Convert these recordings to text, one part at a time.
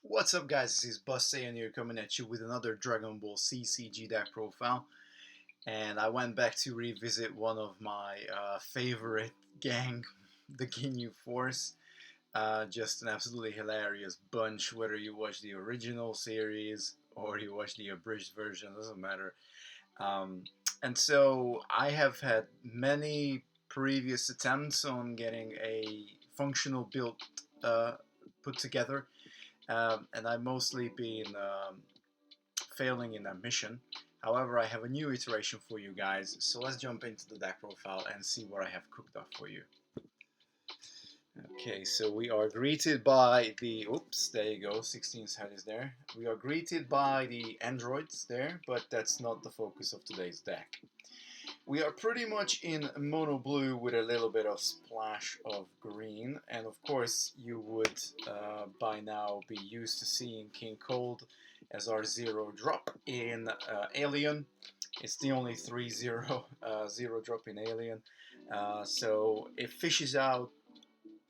What's up guys, this is Saiyan here coming at you with another Dragon Ball CCG deck profile, and I went back to revisit one of my favorite gang, the Ginyu Force. Just an absolutely hilarious bunch, whether you watch the original series or you watch the abridged version, doesn't matter. Um, and so I have had many previous attempts on getting a functional build uh, put together, and I've mostly been failing in that mission. However, I have a new iteration for you guys, so let's jump into the deck profile and see what I have cooked up for you. Okay, so we are greeted by the, oops, there you go, 16's head is there. We are greeted by the androids there, but that's not the focus of today's deck. We are pretty much in mono blue with a little bit of splash of green, and of course you would by now be used to seeing King Cold as our 0 drop in Alien. It's the only 3-0 0 drop in Alien, so it fishes out,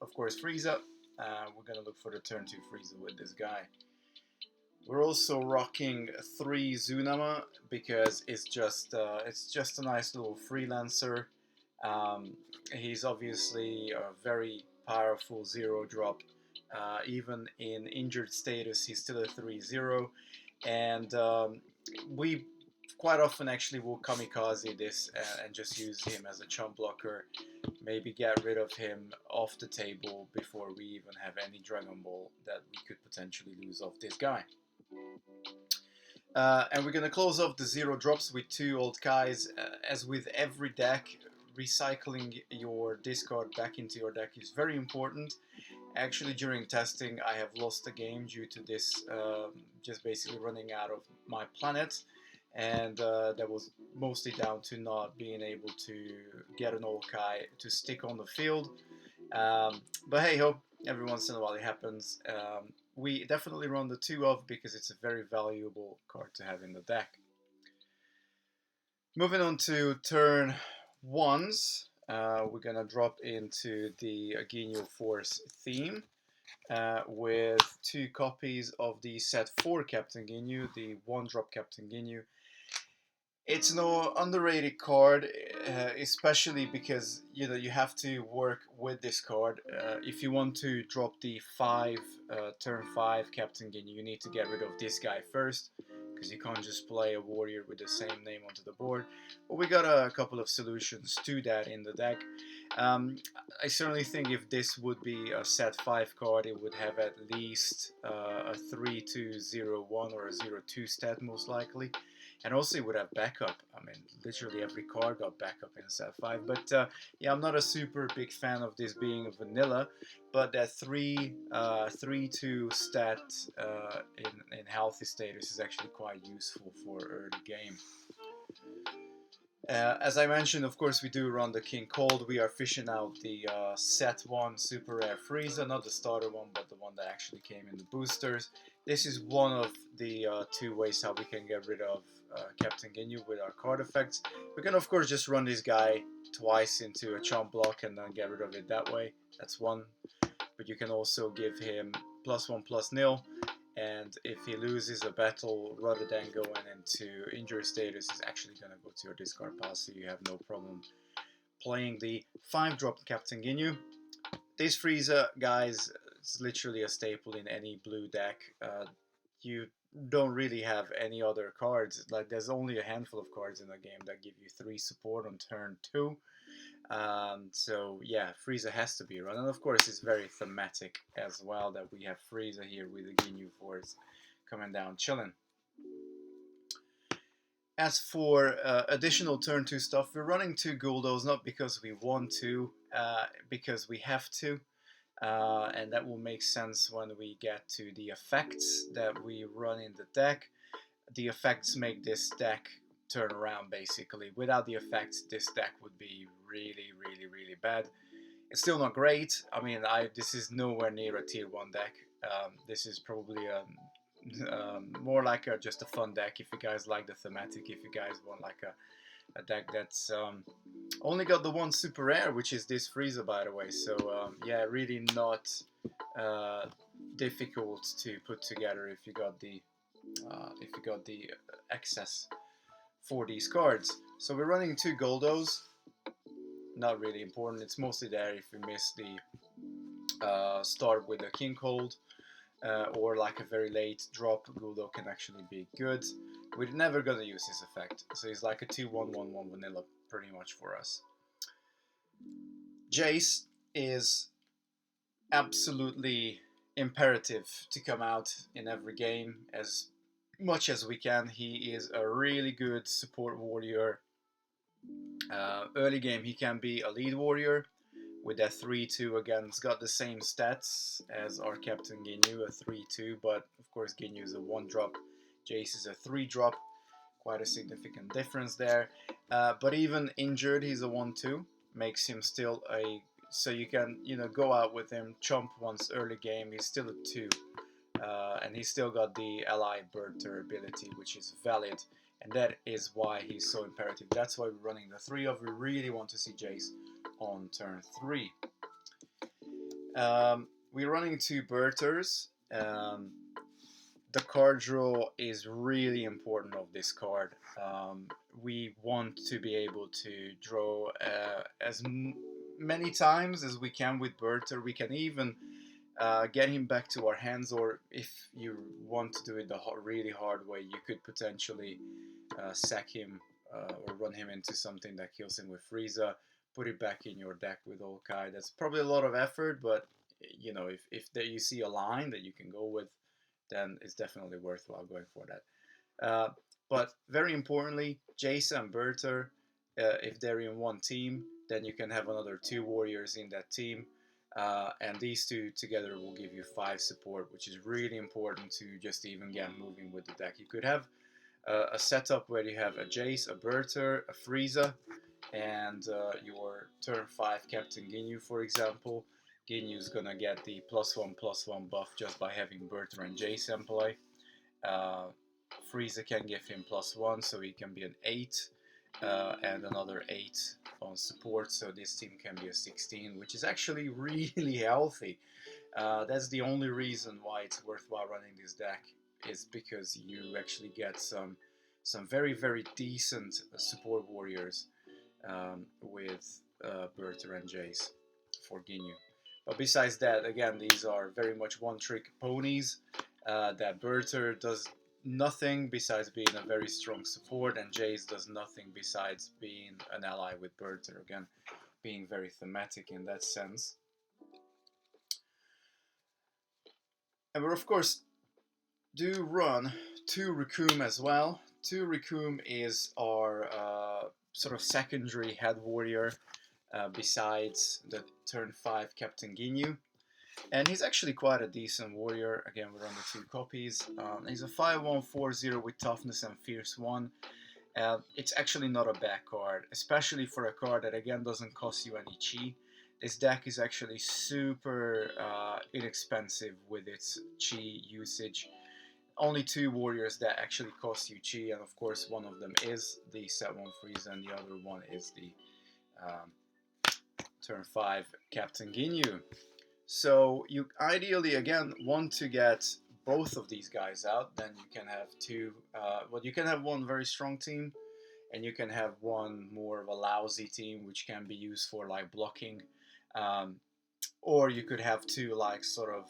of course, Frieza. We're gonna look for the turn 2 Frieza with this guy. We're also rocking 3 Zunama because it's just a nice little freelancer. He's obviously a very powerful 0 drop. Even in injured status, he's still a 3-0, and we quite often actually will kamikaze this and just use him as a chump blocker. Maybe get rid of him off the table before we even have any Dragon Ball that we could potentially lose off this guy. And we're going to close off the 0 drops with 2 old Kais. As with every deck, recycling your discard back into your deck is very important. Actually, during testing, I have lost a game due to this just basically running out of my planet. And that was mostly down to not being able to get an old Kai to stick on the field. But hey ho, every once in a while it happens. We definitely run the 2 of because it's a very valuable card to have in the deck. Moving on to turn 1s, we're gonna drop into the Ginyu Force theme with 2 copies of the set 4 Captain Ginyu, the 1-drop Captain Ginyu. It's an underrated card, especially because you have to work with this card. If you want to drop the turn 5 Captain Ginyu, you need to get rid of this guy first, because you can't just play a warrior with the same name onto the board. But we got a couple of solutions to that in the deck. I certainly think if this would be a set 5 card, it would have at least a 3-2-0-1 or a 0-2 stat most likely. And also it would have backup. I mean, literally every card got backup in set 5. But yeah, I'm not a super big fan of this being a vanilla. But that 3-2 stat in healthy status is actually quite useful for early game. As I mentioned, of course, we do run the King Cold. We are fishing out the set 1 super rare Frieza, not the starter one, but the one that actually came in the boosters. This is one of the 2 ways how we can get rid of Captain Ginyu with our card effects. We can, of course, just run this guy twice into a chomp block and then get rid of it that way. That's one. But you can also give him +1/+0. And if he loses a battle, rather than going into injury status, he's actually going to go to your discard pile, so you have no problem playing the 5-drop Captain Ginyu. This Frieza, guys, is literally a staple in any blue deck. You don't really have any other cards. Like, there's only a handful of cards in the game that give you 3 support on turn 2. So yeah, Frieza has to be run, and of course it's very thematic as well that we have Frieza here with the Ginyu Force coming down chilling. As for additional turn 2 stuff, we're running 2 Guldos not because we want to, because we have to, and that will make sense when we get to the effects that we run in the deck. The effects make this deck turn around basically. Without the effects, this deck would be really bad. It's still not great. I mean, this is nowhere near a tier 1 deck. This is probably more like just a fun deck if you guys like the thematic, if you guys want like a deck that's only got the 1 super rare, which is this Frieza, by the way. So yeah, really not difficult to put together if you got the excess for these cards. So we're running 2 Goldos. Not really important. It's mostly there if we miss the start with a King Cold or like a very late drop. Goldo can actually be good. We're never gonna use his effect, so he's like a 2/1/1/1 vanilla pretty much for us. Jace is absolutely imperative to come out in every game as much as we can. He is a really good support warrior. Early game he can be a lead warrior with that 3/2 again. It's got the same stats as our Captain Ginyu, a 3/2, but of course Ginyu is a 1-drop, Jace is a 3-drop. Quite a significant difference there. But even injured, he's a 1/2, makes him still a... So you can, go out with him, chomp once early game, he's still a 2. And he's still got the ally Berter ability, which is valid. And that is why he's so imperative. That's why we're running the 3 of. We really want to see Jace on turn 3. We're running 2 Berters. The card draw is really important of this card. We want to be able to draw as many times as we can with Berter. We can even get him back to our hands, or if you want to do it the really hard way, you could potentially sack him or run him into something that kills him with Frieza, put it back in your deck with Okai. That's probably a lot of effort, but if you see a line that you can go with, then it's definitely worthwhile going for that. But very importantly, Jace and Berter, if they're in one team, then you can have another 2 warriors in that team. And these 2 together will give you 5 support, which is really important to just even get moving with the deck. You could have a setup where you have a Jace, a Berter, a Frieza, and your turn 5 Captain Ginyu, for example. Ginyu's gonna get the +1/+1 buff just by having Berter and Jace in play. Frieza can give him +1, so he can be an 8, and another 8 on support, so this team can be a 16, which is actually really healthy. That's the only reason why it's worthwhile running this deck, is because you actually get some very, very decent support warriors with Berter and Jace for Ginyu. But besides that, again, these are very much one-trick ponies. That Berter does nothing besides being a very strong support, and Jace does nothing besides being an ally with Berter. Again, being very thematic in that sense. And we're, of course, do run 2 Raccoon as well. 2 Raccoon is our sort of secondary head warrior besides the turn 5 Captain Ginyu. And he's actually quite a decent warrior. Again, we're on the 2 copies. He's a 5/1/4/0 with toughness and fierce 1. It's actually not a bad card, especially for a card that again doesn't cost you any chi. This deck is actually super inexpensive with its chi usage. Only 2 warriors that actually cost you chi, and of course one of them is the set 1 Frieza, and the other one is the turn 5 Captain Ginyu. So you ideally again want to get both of these guys out. Then you can have 2. Well, you can have one very strong team, and you can have one more of a lousy team, which can be used for like blocking, or you could have 2 like sort of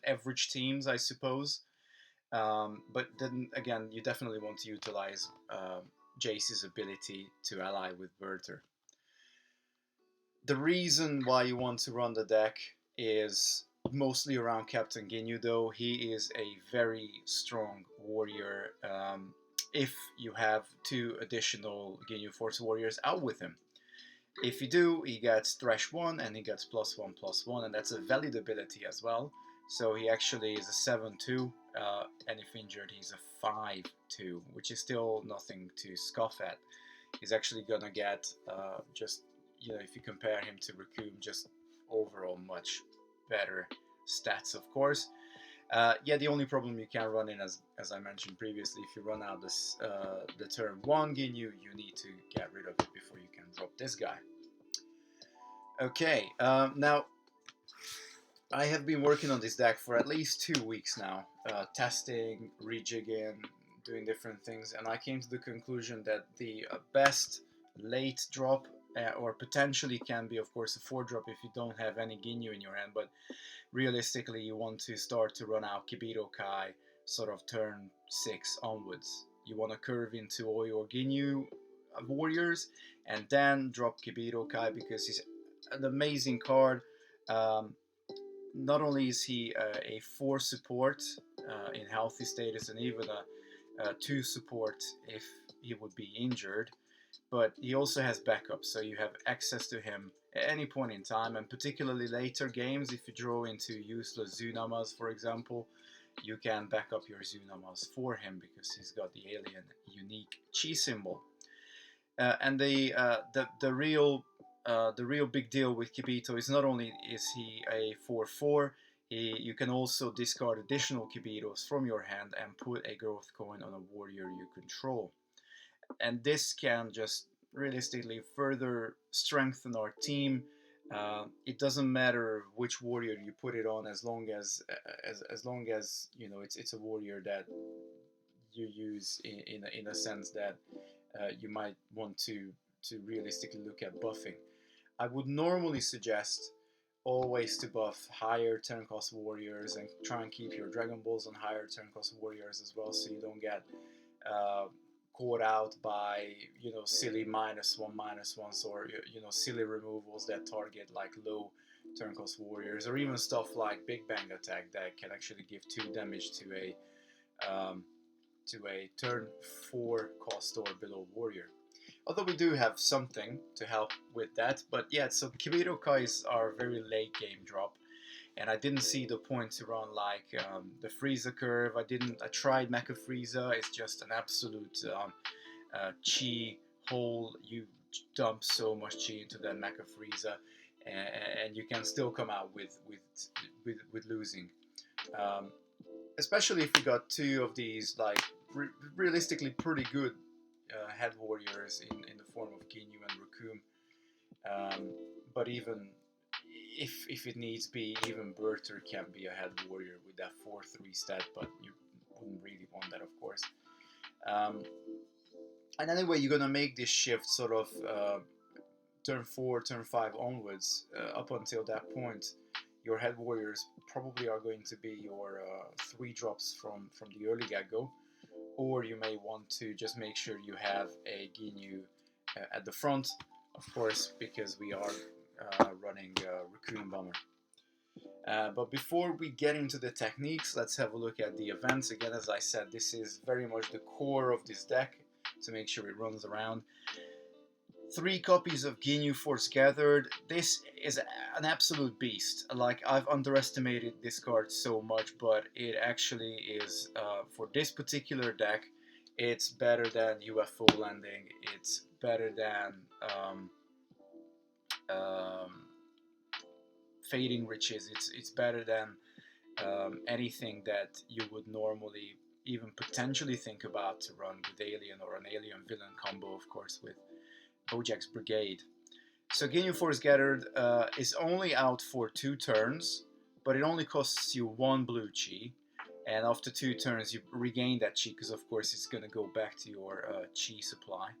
average teams, I suppose. But then again, you definitely want to utilize Jace's ability to ally with Berter. The reason why you want to run the deck is mostly around Captain Ginyu, though. He is a very strong warrior if you have 2 additional Ginyu Force warriors out with him. If you do, he gets Thresh 1 and he gets +1/+1, and that's a valid ability as well. So he actually is a 7/2, and if injured, he's a 5/2, which is still nothing to scoff at. He's actually gonna get just, if you compare him to Raccoon, just overall much better stats, of course. Yeah, the only problem you can run in, as I mentioned previously, if you run out this the turn 1 Ginyu, you need to get rid of it before you can drop this guy. Okay, now I have been working on this deck for at least 2 weeks now, testing, rejigging, doing different things, and I came to the conclusion that the best late drop, or potentially can be, of course, a 4 drop if you don't have any Ginyu in your hand, but realistically, you want to start to run out Kibito Kai sort of turn 6 onwards. You want to curve into all your Ginyu warriors and then drop Kibito Kai because he's an amazing card. Um, Not only is he a 4 support in healthy status and even a 2 support if he would be injured, but he also has backup, so you have access to him at any point in time, and particularly later games, if you draw into useless Zunamas, for example, you can back up your Zunamas for him because he's got the alien unique chi symbol. And the real big deal with Kibito is not only is he a 4/4, you can also discard additional Kibitos from your hand and put a growth coin on a warrior you control. And this can just realistically further strengthen our team. It doesn't matter which warrior you put it on, as long as you know it's a warrior that you use in a sense that you might want to realistically look at buffing. I would normally suggest always to buff higher turn cost warriors and try and keep your Dragon Balls on higher turn cost warriors as well, so you don't get uh, caught out by silly -1/-1s or silly removals that target like low turn cost warriors, or even stuff like Big Bang Attack that can actually give 2 damage um, to a turn 4 cost or below warrior. Although we do have something to help with that, but yeah, so Kibito Kais are very late game drop, and I didn't see the point to run like the Frieza curve. I tried Mecha Frieza. It's just an absolute chi hole. You dump so much chi into that Mecha Frieza, and you can still come out with losing. Um, Especially if you got 2 of these like realistically pretty good head warriors in the form of Ginyu and Raccoon. But even if it needs be, even Berter can be a head warrior with that 4/3 stat, but you wouldn't really want that, of course. Um, and anyway, you're gonna make this shift sort of turn 4, turn 5 onwards. Up until that point, your head warriors probably are going to be your 3 drops from the early get-go, or you may want to just make sure you have a Ginyu at the front, of course, because we are running Raccoon Bomber. But before we get into the techniques, let's have a look at the events. Again, as I said, this is very much the core of this deck to make sure it runs around. 3 copies of Ginyu Force gathered. This is an absolute beast. Like, I've underestimated this card so much, but it actually is, for this particular deck, it's better than UFO landing. It's better than Fading Riches. It's better than anything that you would normally even potentially think about to run with Alien or an Alien Villain combo, of course, with Bojack's Brigade. So Ginyu Force Gathered is only out for 2 turns, but it only costs you 1 blue chi, and after 2 turns you regain that chi because of course it's going to go back to your chi supply.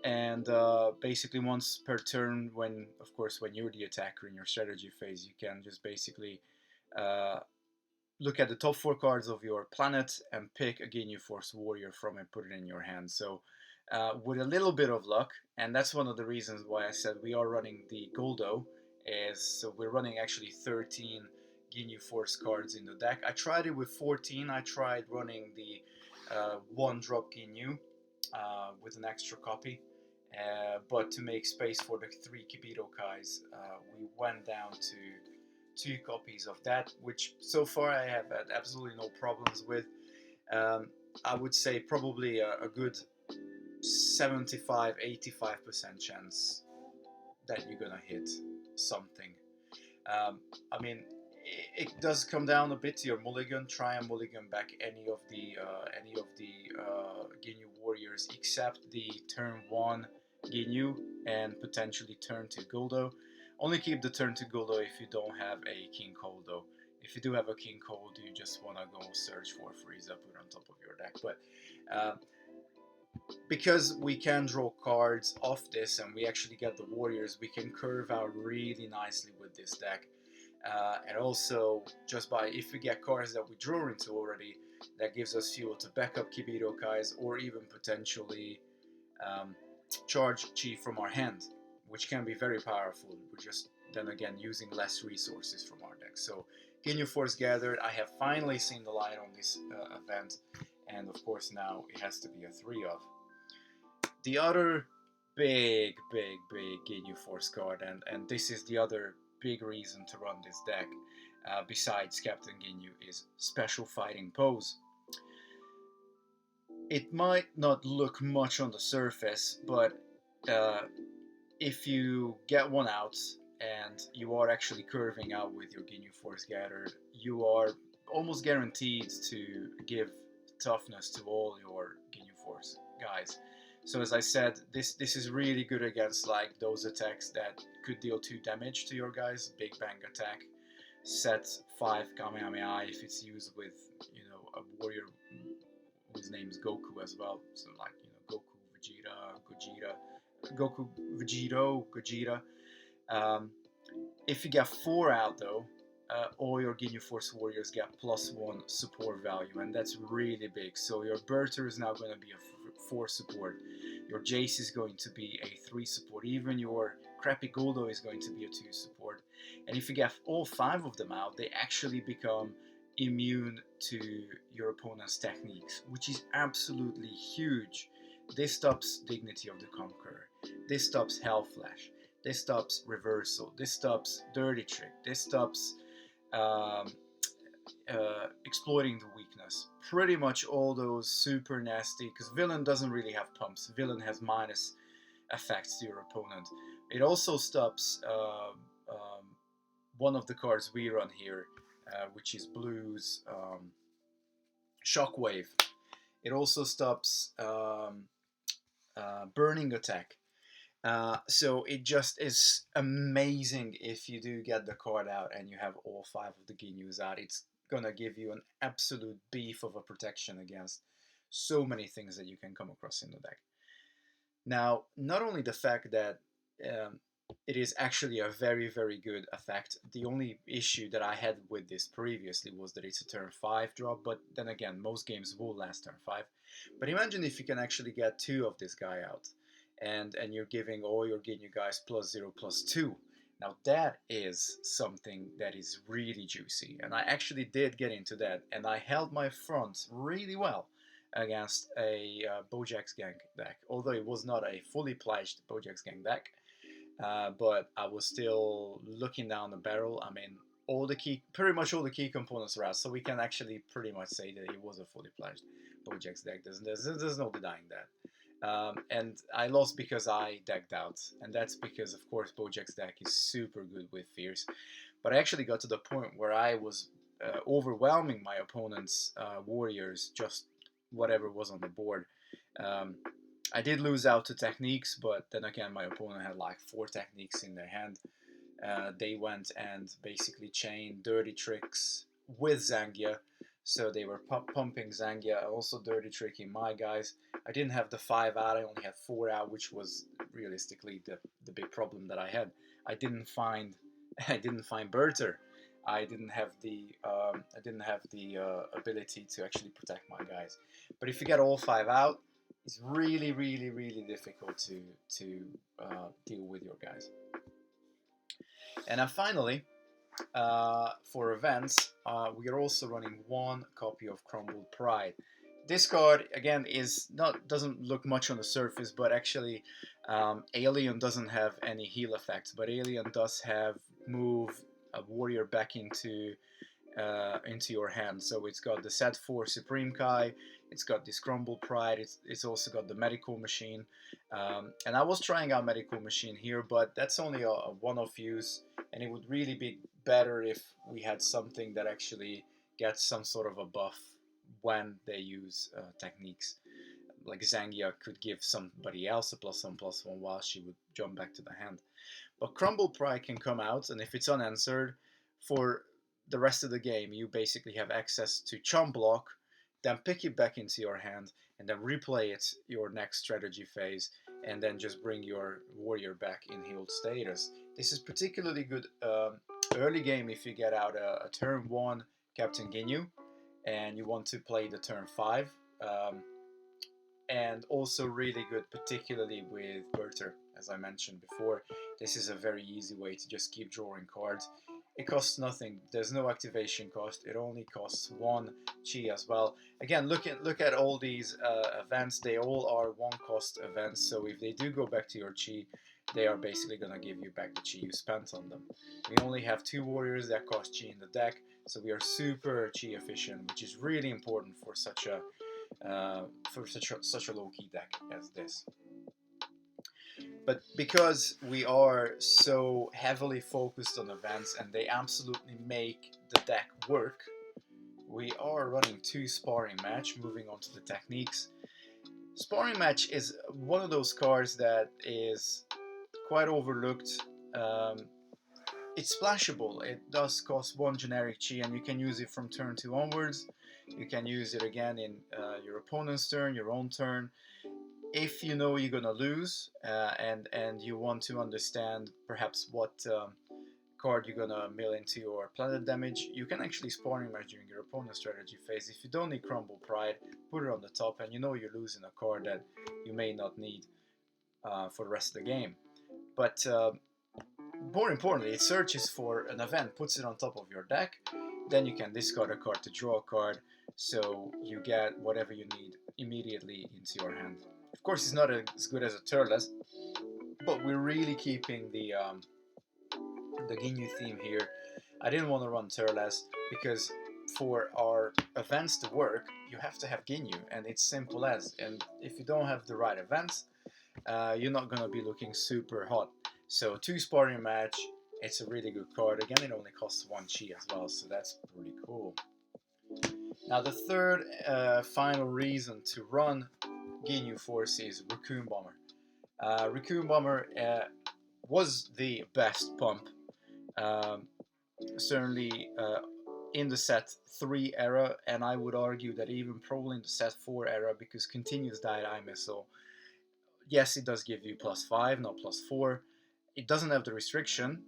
And basically once per turn, when you're the attacker in your strategy phase, you can just basically look at the top 4 cards of your planet and pick a Ginyu Force warrior from it, put it in your hand. So with a little bit of luck, and that's one of the reasons why I said we are running the Goldo, so we're running actually 13 Ginyu Force cards in the deck. I tried it with 14. I tried running the 1-drop Ginyu with an extra copy, but to make space for the 3 Kibito Kais, we went down to 2 copies of that, which so far I have had absolutely no problems with. I would say probably a good 75-85% chance that you're gonna hit something. I mean, it does come down a bit to your mulligan. Try and mulligan back any of the Ginyu warriors except the turn 1 Ginyu and potentially turn 2 Goldo. Only keep the turn to go though if you don't have a King Cold though. If you do have a King Cold, you just want to go search for Frieza, put on top of your deck. But because we can draw cards off this and we actually get the warriors, we can curve out really nicely with this deck. And also, just by if we get cards that we draw into already, that gives us fuel to back up Kibito Kais or even potentially charge Chi from our hand, which can be very powerful. We're just then again using less resources from our deck. So Ginyu Force gathered. I have finally seen the light on this event, and of course now it has to be a 3 of. The other big Ginyu Force card, and this is the other big reason to run this deck, besides Captain Ginyu, is Special Fighting Pose. It might not look much on the surface, but if you get one out and you are actually curving out with your Ginyu Force gathered, you are almost guaranteed to give toughness to all your Ginyu Force guys. So as I said, this is really good against like those attacks that could deal 2 damage to your guys. Big Bang attack, set 5 Kamehameha if it's used with, you know, a warrior whose name is Goku as well. So like, you know, Goku, Vegito, Gogeta. If you get 4 out though, all your Ginyu Force warriors get +1 support value, and that's really big. So your Berter is now going to be a 4 support. Your Jace is going to be a 3 support. Even your crappy Guldo is going to be a 2 support. And if you get all 5 of them out, they actually become immune to your opponent's techniques, which is absolutely huge. This stops Dignity of the Conqueror. This stops Hell Flash. This stops Reversal. This stops Dirty Trick. This stops exploiting the weakness. Pretty much all those super nasty, because Villain doesn't really have pumps. Villain has minus effects to your opponent. It also stops one of the cards we run here, which is Blue's Shockwave. It also stops Burning Attack. So it just is amazing if you do get the card out and you have all 5 of the Ginyus out. It's gonna give you an absolute beef of a protection against so many things that you can come across in the deck. Now, not only the fact that it is actually a very good effect. The only issue that I had with this previously was that it's a turn 5 drop, but then again, most games will last turn 5. But imagine if you can actually get 2 of this guy out, and you're giving all your Ginyu guys +0/+2. Now that is something that is really juicy, and I actually did get into that, and I held my front really well against a Bojack's Gang deck, although it was not a fully pledged Bojack's Gang deck. But I was still looking down the barrel. I mean, pretty much all the key components are out, so we can actually pretty much say that it was a fully pledged Bojack's deck. There's no denying that. And I lost because I decked out, and that's because, of course, Bojack's deck is super good with Fierce. But I actually got to the point where I was overwhelming my opponent's warriors, just whatever was on the board. I did lose out to techniques, but then again, my opponent had like 4 techniques in their hand. They went and basically chained Dirty Tricks with Zangia, so they were pumping Zangia, also Dirty Tricking my guys. I didn't have the 5 out, I only had 4 out, which was realistically the big problem that I had. I didn't find Berter. I didn't have the ability to actually protect my guys. But if you get all 5 out, it's really difficult to deal with your guys. And then finally, for events, we are also running 1 copy of Crumbled Pride. This card again doesn't look much on the surface, but actually Alien doesn't have any heal effects, but Alien does have move a warrior back into your hand. So it's got the set 4 Supreme Kai, it's got this Crumble Pride, it's also got the Medical Machine, and I was trying out Medical Machine here, but that's only a one-off use, and it would really be better if we had something that actually gets some sort of a buff when they use techniques. Like Zangia could give somebody else a +1/+1 while she would jump back to the hand. But Crumble Pride can come out, and if it's unanswered, for the rest of the game, you basically have access to Chum Block, then pick it back into your hand, and then replay it your next strategy phase, and then just bring your warrior back in healed status. This is particularly good early game if you get out a turn 1 Captain Ginyu, and you want to play the turn 5. And also really good, particularly with Berter, as I mentioned before. This is a very easy way to just keep drawing cards. It costs nothing. There's no activation cost. It only costs 1 chi as well. Again, look at all these events. They all are 1 cost events. So if they do go back to your chi, they are basically going to give you back the chi you spent on them. We only have 2 warriors that cost chi in the deck, so we are super chi efficient, which is really important for such a low-key deck as this. But because we are so heavily focused on events and they absolutely make the deck work, we are running 2 sparring match. Moving on to the techniques. Sparring match is one of those cards that is quite overlooked. It's splashable. It does cost 1 generic chi, and you can use it from turn 2 onwards. You can use it again in your opponent's turn, your own turn. If you know you're gonna lose and you want to understand perhaps what card you're gonna mill into your planet damage, you can actually sparring match during your opponent's strategy phase. If you don't need Crumble Pride, put it on the top, and you know you're losing a card that you may not need for the rest of the game. But more importantly, it searches for an event, puts it on top of your deck, then you can discard a card to draw a card, so you get whatever you need immediately into your hand. Of course, it's not as good as a Turles, but we're really keeping the Ginyu theme here. I didn't want to run Turles because for our events to work, you have to have Ginyu, and it's simple as. And if you don't have the right events, you're not going to be looking super hot. So 2 sparring match, it's a really good card. Again, it only costs 1 chi as well, so that's pretty cool. Now the third final reason to run Ginyu Force is Raccoon Bomber. Raccoon Bomber was the best pump, certainly in the set 3 era, and I would argue that even probably in the set 4 era, because continuous die missile, yes, it does give you +5, not +4. It doesn't have the restriction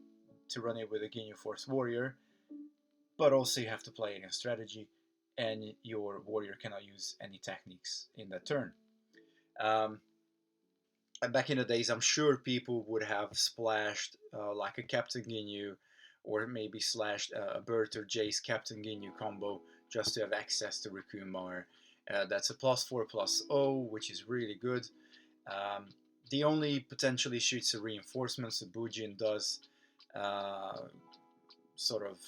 to run it with a Ginyu Force warrior, but also you have to play it in strategy, and your warrior cannot use any techniques in that turn. And back in the days, I'm sure people would have splashed like a Captain Ginyu, or maybe slashed a Bert or Jace Captain Ginyu combo just to have access to Raccoon Bomber. That's a +4/+0, which is really good. The only potential issue is a reinforcement, so Bujin does sort of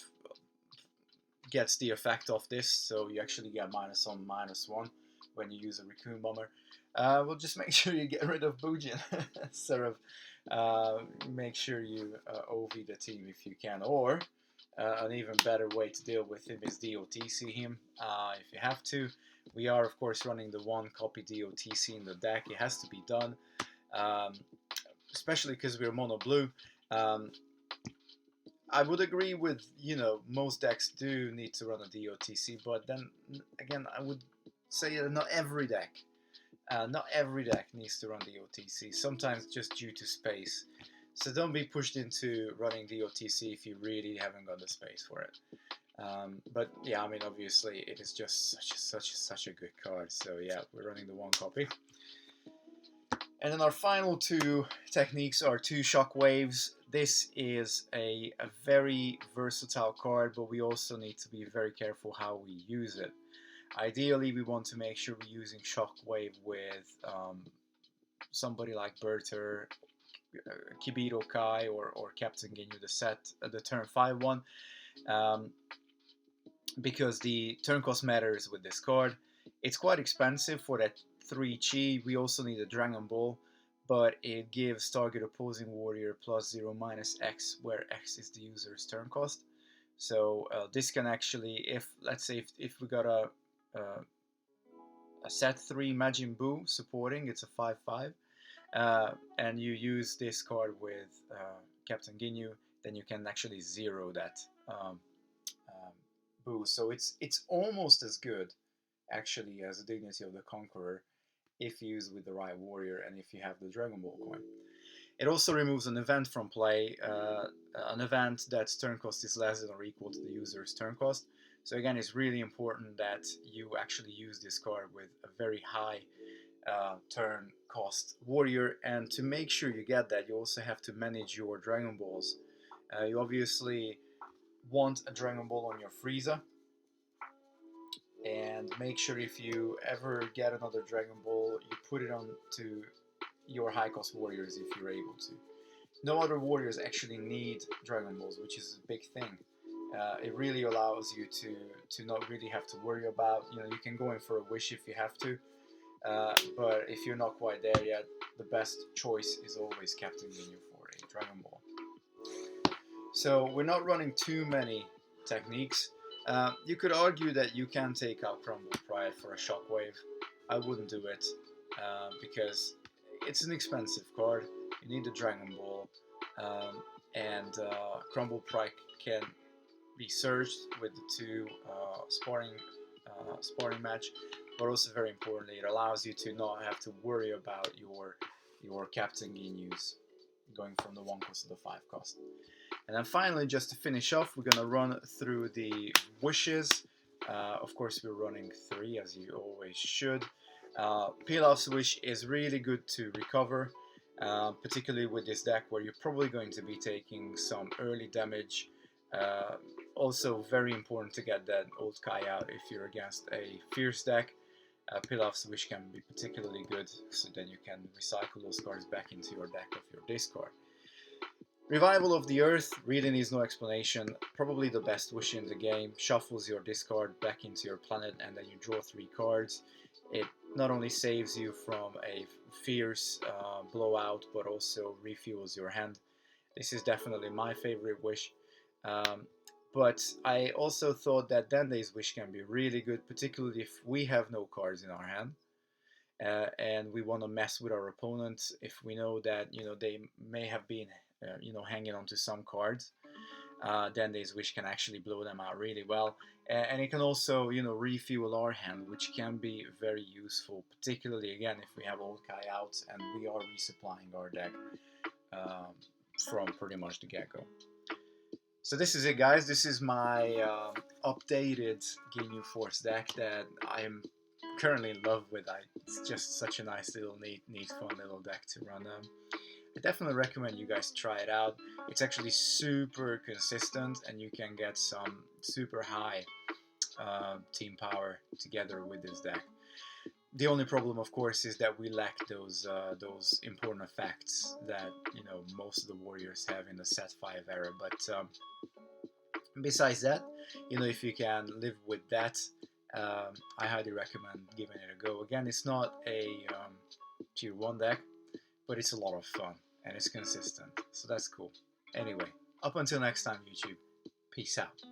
gets the effect of this, so you actually get -1, -1 when you use a Raccoon Bomber. Well, just make sure you get rid of Bujin. Sort of make sure you OV the team if you can, or an even better way to deal with him is DOTC him if you have to. We are, of course, running the 1 copy DOTC in the deck. It has to be done, especially because we're mono blue. I would agree with, most decks do need to run a DOTC, but then again, I would say that not every deck needs to run DOTC, sometimes just due to space. So don't be pushed into running DOTC if you really haven't got the space for it. But yeah, I mean, obviously it is just such a good card. So yeah, we're running the 1 copy. And then our final 2 techniques are 2 shockwaves. This is a very versatile card, but we also need to be very careful how we use it. Ideally, we want to make sure we're using shockwave with somebody like Berter, Kibito Kai, or Captain Ginyu the turn 5 one, because the turn cost matters with this card. It's quite expensive for that 3 chi. We also need a Dragon Ball, but it gives target opposing warrior +0 -X, where X is the user's turn cost. So this can actually, let's say if we got a set 3 Majin Buu supporting, it's a 5/5, and you use this card with Captain Ginyu, then you can actually zero that boost. So it's almost as good actually as the Dignity of the Conqueror if used with the right warrior and if you have the Dragon Ball coin. It also removes an event from play, an event that's turn cost is less than or equal to the user's turn cost. So again, it's really important that you actually use this card with a very high turn cost warrior, and to make sure you get that, you also have to manage your Dragon Balls. You obviously want a Dragon Ball on your Frieza, and make sure if you ever get another Dragon Ball, you put it on to your high cost warriors if you're able to. No other warriors actually need Dragon Balls, which is a big thing. It really allows you to not really have to worry about, you can go in for a wish if you have to, but if you're not quite there yet, the best choice is always Captain Ginyu for a Dragon Ball. So we're not running too many techniques. You could argue that you can take out Crumble Pride for a Shockwave. I wouldn't do it because it's an expensive card. You need the Dragon Ball, and Crumble Pride can be surged with the two sparring match, but also very importantly, it allows you to not have to worry about your Captain Ginyus going from the 1 cost to the 5 cost. And then finally, just to finish off, we're going to run through the wishes. Of course, we're running 3, as you always should. Pilaf's wish is really good to recover, particularly with this deck where you're probably going to be taking some early damage. Also very important to get that old Kai out if you're against a fierce deck. Pilaf's wish can be particularly good, so then you can recycle those cards back into your deck of your discard. Revival of the Earth really needs no explanation. Probably the best wish in the game. Shuffles your discard back into your planet and then you draw 3 cards. It not only saves you from a fierce blowout, but also refuels your hand. This is definitely my favorite wish. But I also thought that Dende's wish can be really good, particularly if we have no cards in our hand. And we want to mess with our opponents if we know that they may have been hanging on to some cards. Dende's wish can actually blow them out really well, and it can also refuel our hand, which can be very useful, particularly again if we have old Kai out and we are resupplying our deck from pretty much the get-go. So this is it, guys. This is my updated Ginyu Force deck that I am currently in love with. It's just such a nice little neat fun little deck to run. I definitely recommend you guys try it out. It's actually super consistent and you can get some super high team power together with this deck. The only problem, of course, is that we lack those important effects that most of the warriors have in the Set 5 era. But besides that, if you can live with that, I highly recommend giving it a go. Again, it's not a tier 1 deck, but it's a lot of fun and it's consistent, so that's cool. Anyway, up until next time, YouTube, peace out.